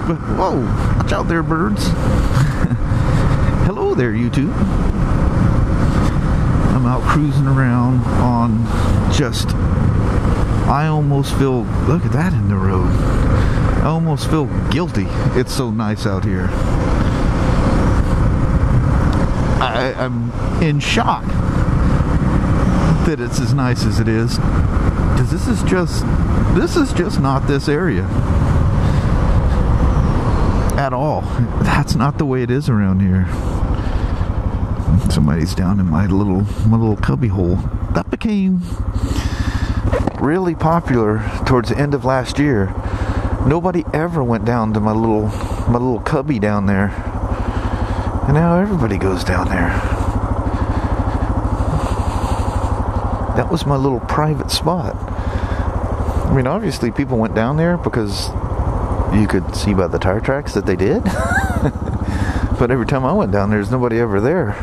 But whoa, watch out there, birds. Hello there, YouTube. I'm out cruising around on just, I almost feel, look at that in the road. I almost feel guilty. It's so nice out here. I'm in shock that it's as nice as it is, because this is just not this area at all. That's not the way it is around here. Somebody's down in my little cubby hole. That became really popular towards the end of last year. Nobody ever went down to my little cubby down there, and now everybody goes down there. That was my little private spot. I mean, obviously people went down there because you could see by the tire tracks that they did. But every time I went down there, there's nobody ever there.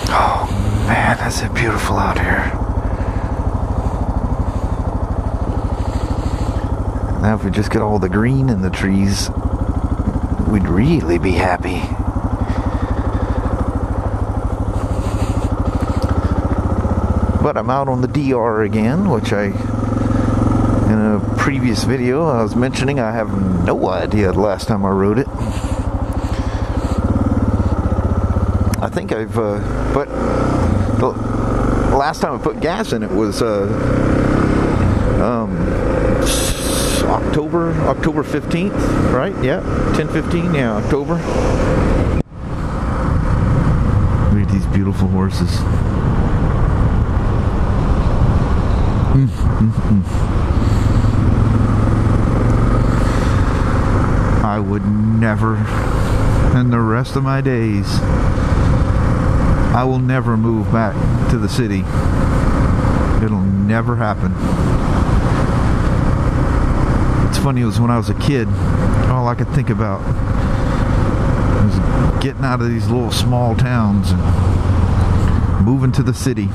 Oh man, that's it beautiful out here. Now if we just get all the green in the trees, we'd really be happy. But I'm out on the DR again, which in a previous video I was mentioning I have no idea the last time I rode it. I think but the last time I put gas in it was October 15th, right? Yeah, 10/15, yeah, October. Look at these beautiful horses. I would never, in the rest of my days, I will never move back to the city. It'll never happen. It's funny, it was when I was a kid, all I could think about was getting out of these little small towns and moving to the city.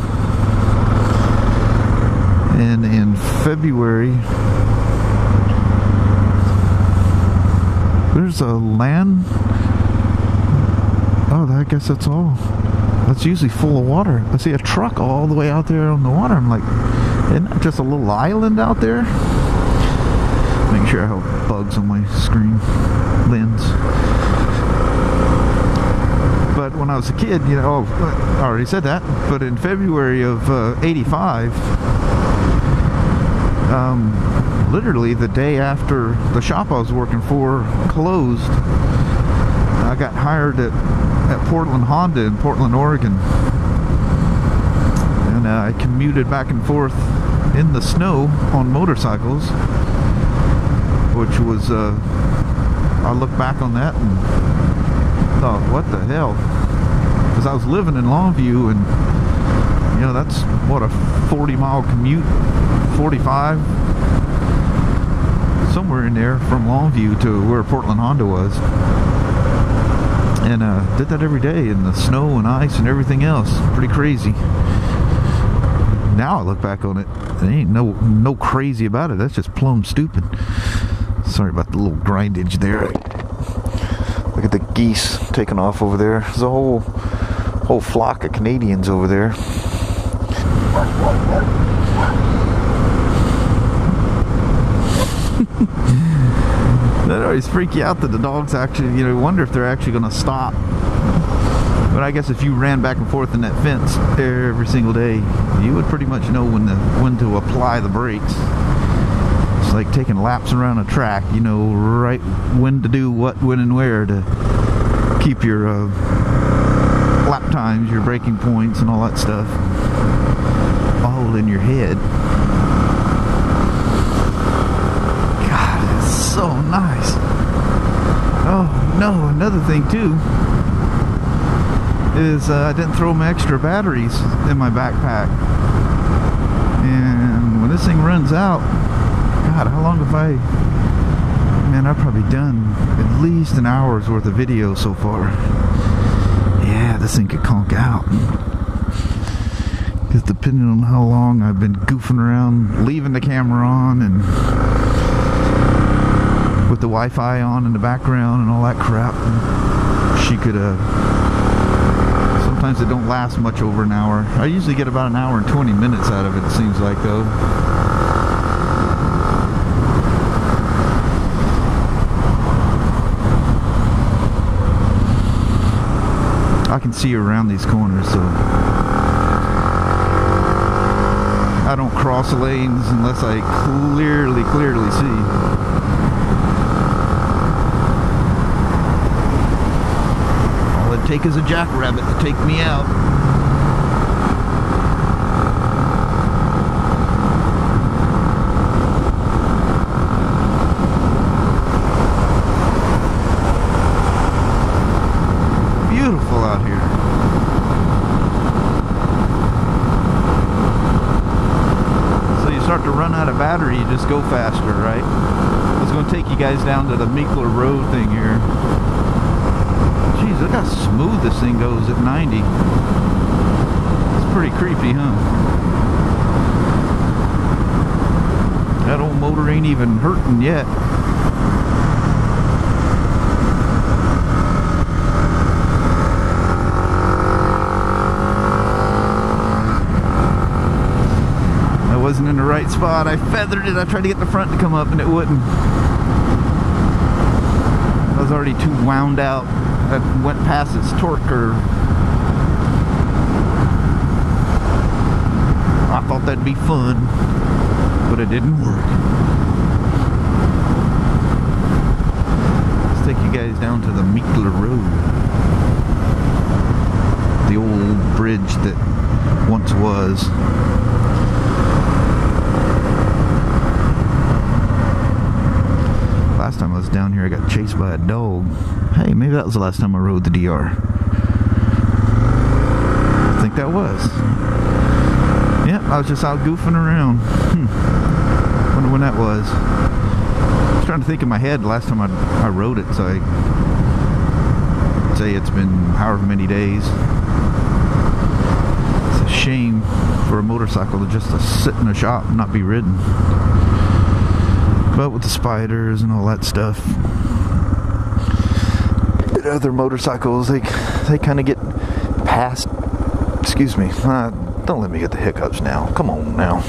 And in February, there's a land. Oh, I guess that's all. That's usually full of water. I see a truck all the way out there on the water. I'm like, isn't that just a little island out there? Make sure I have bugs on my screen lens. But when I was a kid, you know, I already said that. But in February of '85. Literally the day after the shop I was working for closed, I got hired at Portland Honda in Portland, Oregon, and I commuted back and forth in the snow on motorcycles, which was I look back on that and thought, what the hell, because I was living in Longview, and you know, that's what, a 40-mile commute, 45, somewhere in there from Longview to where Portland Honda was. And did that every day in the snow and ice and everything else. Pretty crazy. Now I look back on it, there ain't no crazy about it. That's just plumb stupid. Sorry about the little grindage there. Look at the geese taking off over there. There's a whole flock of Canadians over there. That always freak you out that the dogs actually, you know, wonder if they're actually going to stop. But I guess if you ran back and forth in that fence every single day, you would pretty much know when to apply the brakes. It's like taking laps around a track, you know, right when to do what, when and where to keep your lap times, your braking points and all that stuff all in your head. God, it's so nice. Oh no, another thing too is I didn't throw my extra batteries in my backpack, and when this thing runs out, God, how long have man, I've probably done at least an hour's worth of video so far. Yeah, this thing could conk out. Because depending on how long I've been goofing around, leaving the camera on, and with the Wi-Fi on in the background and all that crap. And she could, sometimes it don't last much over an hour. I usually get about an hour and 20 minutes out of it, it seems like, though. I can see around these corners, so I don't cross lanes unless I clearly see. All it'd take is a jackrabbit to take me out. Beautiful out here. So you start to run out of battery, you just go faster, right? I was going to take you guys down to the Meekler Road thing here. Jeez, look how smooth this thing goes at 90. It's pretty creepy, huh? That old motor ain't even hurting yet. Wasn't in the right spot. I feathered it. I tried to get the front to come up and it wouldn't. I was already too wound out. I went past its torque curve. I thought that'd be fun, but it didn't work. Let's take you guys down to the Meekler Road. The old bridge that once was. Last time I was down here, I got chased by a dog. Hey, maybe that was the last time I rode the DR. I think that was. Yep, I was just out goofing around. Wonder when that was. I was trying to think in my head the last time I rode it, so I say it's been however many days. It's a shame for a motorcycle to just sit in a shop and not be ridden. But with the spiders and all that stuff, other motorcycles, they kind of get past. Excuse me, don't let me get the hiccups now. Come on now.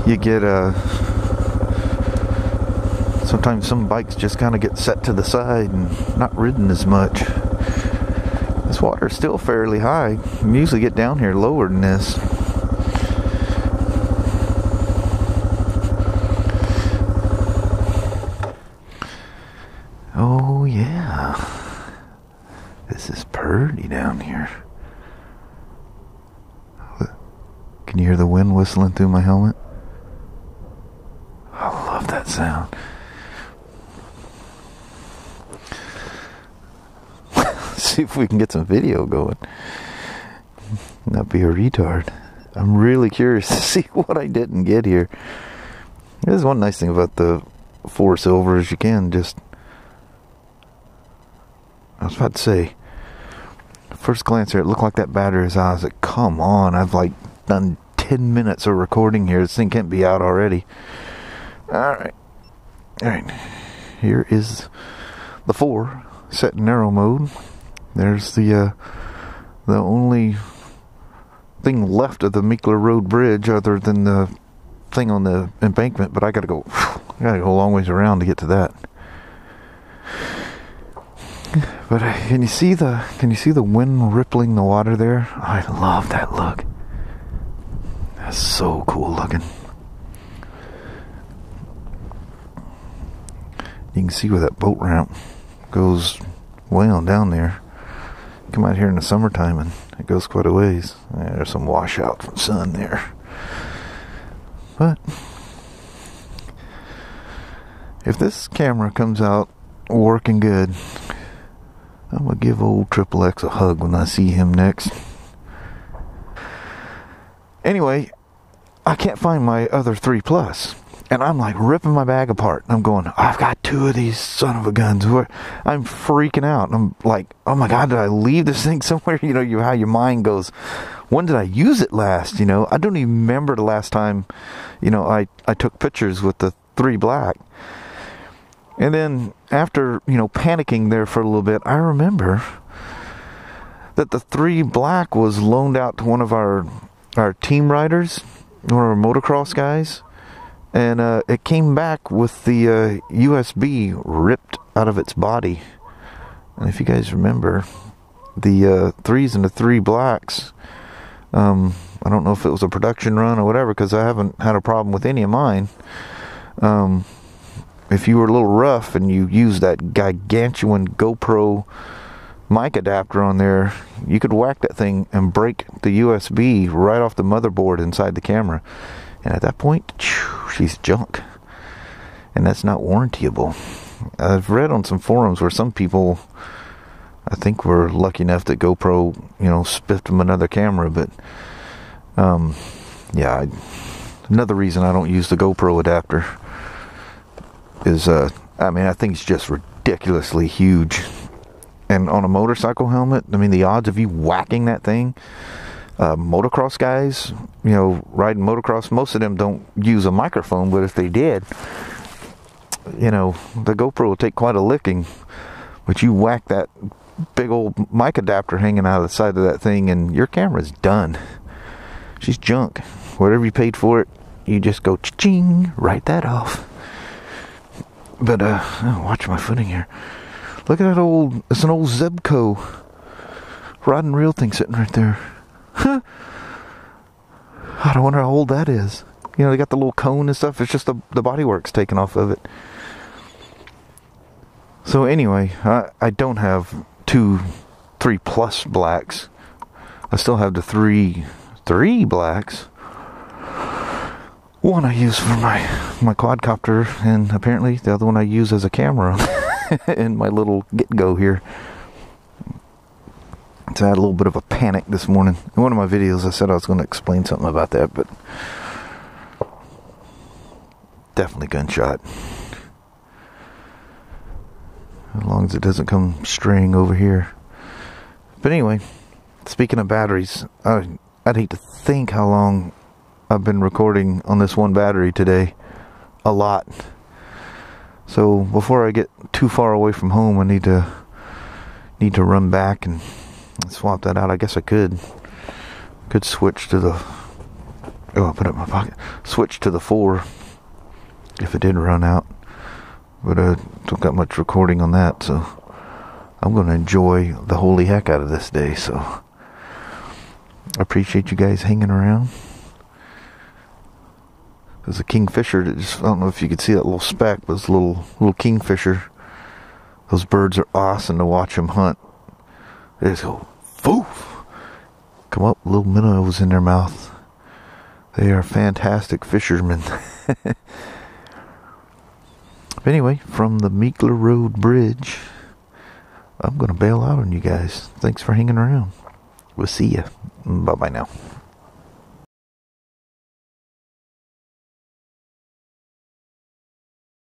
You get sometimes some bikes just kind of get set to the side and not ridden as much. This water is still fairly high. You usually get down here lower than this. Oh yeah, this is pretty down here. Can you hear the wind whistling through my helmet? I love that sound. See if we can get some video going. Not be a retard. I'm really curious to see what I didn't get here. There's one nice thing about the 4 Silvers. You can just, I was about to say, first glance here, it looked like that battery was out. I was like, come on, I've like done 10 minutes of recording here. This thing can't be out already. Alright. Here is the 4 set in narrow mode. There's the only thing left of the Meekler Road Bridge other than the thing on the embankment, but I gotta go a long ways around to get to that. But can you see the wind rippling the water there? I love that look. That's so cool looking. You can see where that boat ramp goes way on down there. Come out here in the summertime and it goes quite a ways. There's some washout from sun there. But if this camera comes out working good, I'm gonna give old Triple X a hug when I see him next. Anyway, I can't find my other 3 Plus. And I'm like ripping my bag apart. I'm going, I've got 2 of these son of a guns. I'm freaking out. I'm like, oh my God, did I leave this thing somewhere? You know, how your mind goes, when did I use it last? You know, I don't even remember the last time, you know, I took pictures with the 3 black. And then after, panicking there for a little bit, I remember that the 3 black was loaned out to one of our team riders, one of our motocross guys, and it came back with the USB ripped out of its body. And if you guys remember, the 3s and the 3 blacks, I don't know if it was a production run or whatever, because I haven't had a problem with any of mine. If you were a little rough and you used that gargantuan GoPro mic adapter on there, you could whack that thing and break the USB right off the motherboard inside the camera. And at that point, she's junk. And that's not warrantyable. I've read on some forums where some people, I think, were lucky enough that GoPro, spiffed them another camera. But, yeah, another reason I don't use the GoPro adapter is, I think it's just ridiculously huge. And on a motorcycle helmet, the odds of you whacking that thing, motocross guys, riding motocross, most of them don't use a microphone, but if they did, the GoPro will take quite a licking. But you whack that big old mic adapter hanging out of the side of that thing, and your camera's done. She's junk. Whatever you paid for it, you just go cha-ching, write that off. But, watch my footing here. Look at that it's an old Zebco rod and reel thing sitting right there. I don't wonder how old that is. They got the little cone and stuff. It's just the bodywork's taken off of it. So anyway, I don't have 2 3+ blacks. I still have the 3 blacks. One I use for my quadcopter, and apparently the other one I use as a camera in my little get-go here. So I had a little bit of a panic this morning. In one of my videos I said I was going to explain something about that, but definitely gunshot. As long as it doesn't come straying over here. But anyway, speaking of batteries, I'd hate to think how long I've been recording on this one battery today. A lot. So before I get too far away from home, I need to run back and swap that out. I guess I could switch to the I'll put it in my pocket. Switch to the 4 if it did run out. But I don't got much recording on that, so I'm going to enjoy the holy heck out of this day. So I appreciate you guys hanging around. There's a kingfisher that I don't know if you could see that little speck, but it's a little kingfisher. Those birds are awesome to watch them hunt. They just go, poof! Come up, little minnows in their mouth. They are fantastic fishermen. But anyway, from the Meekler Road Bridge, I'm going to bail out on you guys. Thanks for hanging around. We'll see ya. Bye-bye now.